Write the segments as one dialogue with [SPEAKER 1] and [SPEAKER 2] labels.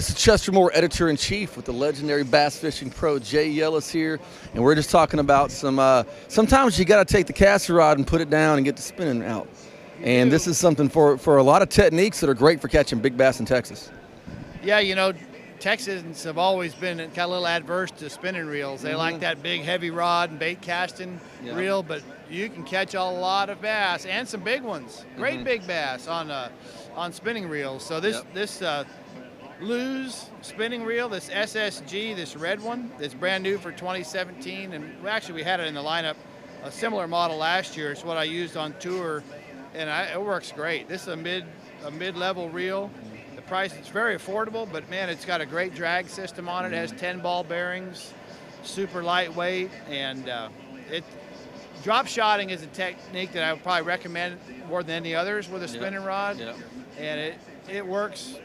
[SPEAKER 1] This is Chester Moore, Editor-in-Chief with the legendary bass fishing pro Jay Yellis here, and we're just talking about sometimes you got to take the caster rod and put it down and get the spinning out. And this is something for a lot of techniques that are great for catching big bass in Texas.
[SPEAKER 2] Yeah, you know, Texans have always been kind of a little adverse to spinning reels. They like that big heavy rod and bait casting reel, but you can catch a lot of bass and some big ones, great big bass on spinning reels. So this Lews spinning reel, this SSG, this red one, that's brand new for 2017, and actually we had it in the lineup, a similar model last year. It's what I used on tour, and it works great. This is a mid-level reel. The price is very affordable, but man, it's got a great drag system on it. It has 10 ball bearings, super lightweight, and drop shotting is a technique that I would probably recommend more than any others with a spinning rod, and it works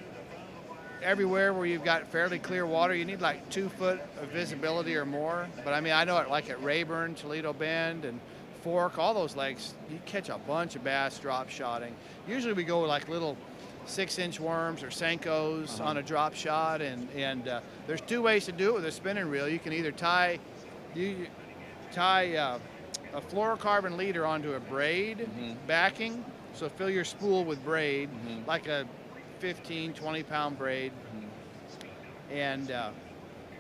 [SPEAKER 2] everywhere where you've got fairly clear water. You need like 2 foot of visibility or more, but I mean, I know it like at Rayburn, Toledo Bend, and Fork, all those lakes, you catch a bunch of bass drop shotting. Usually we go with like little 6-inch worms or Senkos on a drop shot, and there's 2 ways to do it with a spinning reel. You can either tie a fluorocarbon leader onto a braid backing, so fill your spool with braid, like a 15, 20-pound braid, and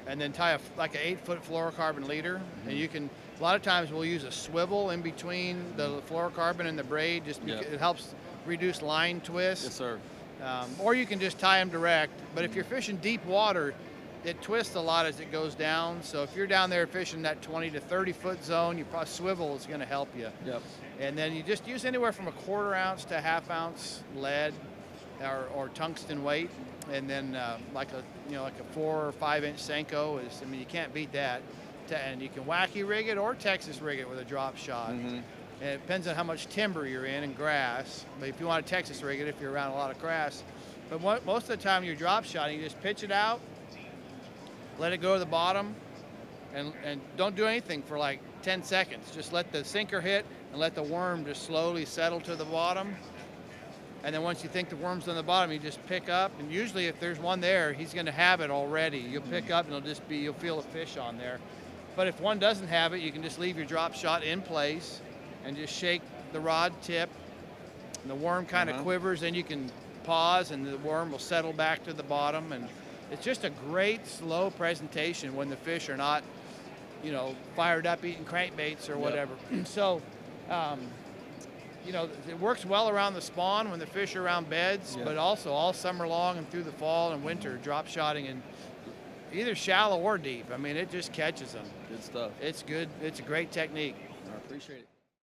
[SPEAKER 2] then tie like an 8-foot fluorocarbon leader, and you can. A lot of times we'll use a swivel in between the fluorocarbon and the braid, just because it helps reduce line twist.
[SPEAKER 1] Yes, sir.
[SPEAKER 2] Or you can just tie them direct. But if you're fishing deep water, it twists a lot as it goes down. So if you're down there fishing that 20 to 30 foot zone, you probably swivel is going to help you.
[SPEAKER 1] Yep. And
[SPEAKER 2] then you just use anywhere from a 1/4 ounce to 1/2 ounce lead or tungsten weight, and then like a 4 or 5 inch Senko is. I mean, you can't beat that. And you can wacky rig it or Texas rig it with a drop shot. And it depends on how much timber you're in and grass. But if you want to Texas rig it, if you're around a lot of grass. But most of the time you're drop shotting, you just pitch it out, let it go to the bottom, and don't do anything for like 10 seconds. Just let the sinker hit and let the worm just slowly settle to the bottom. And then once you think the worm's on the bottom, you just pick up. And usually if there's one there, he's going to have it already. You'll pick up and you'll feel a fish on there. But if one doesn't have it, you can just leave your drop shot in place and just shake the rod tip, and the worm kind of quivers, and you can pause and the worm will settle back to the bottom. And it's just a great slow presentation when the fish are not, fired up eating crankbaits or whatever. So, it works well around the spawn when the fish are around beds, but also all summer long and through the fall and winter, drop shotting and either shallow or deep. I mean, it just catches them.
[SPEAKER 1] Good stuff.
[SPEAKER 2] It's good. It's a great technique.
[SPEAKER 1] I appreciate it.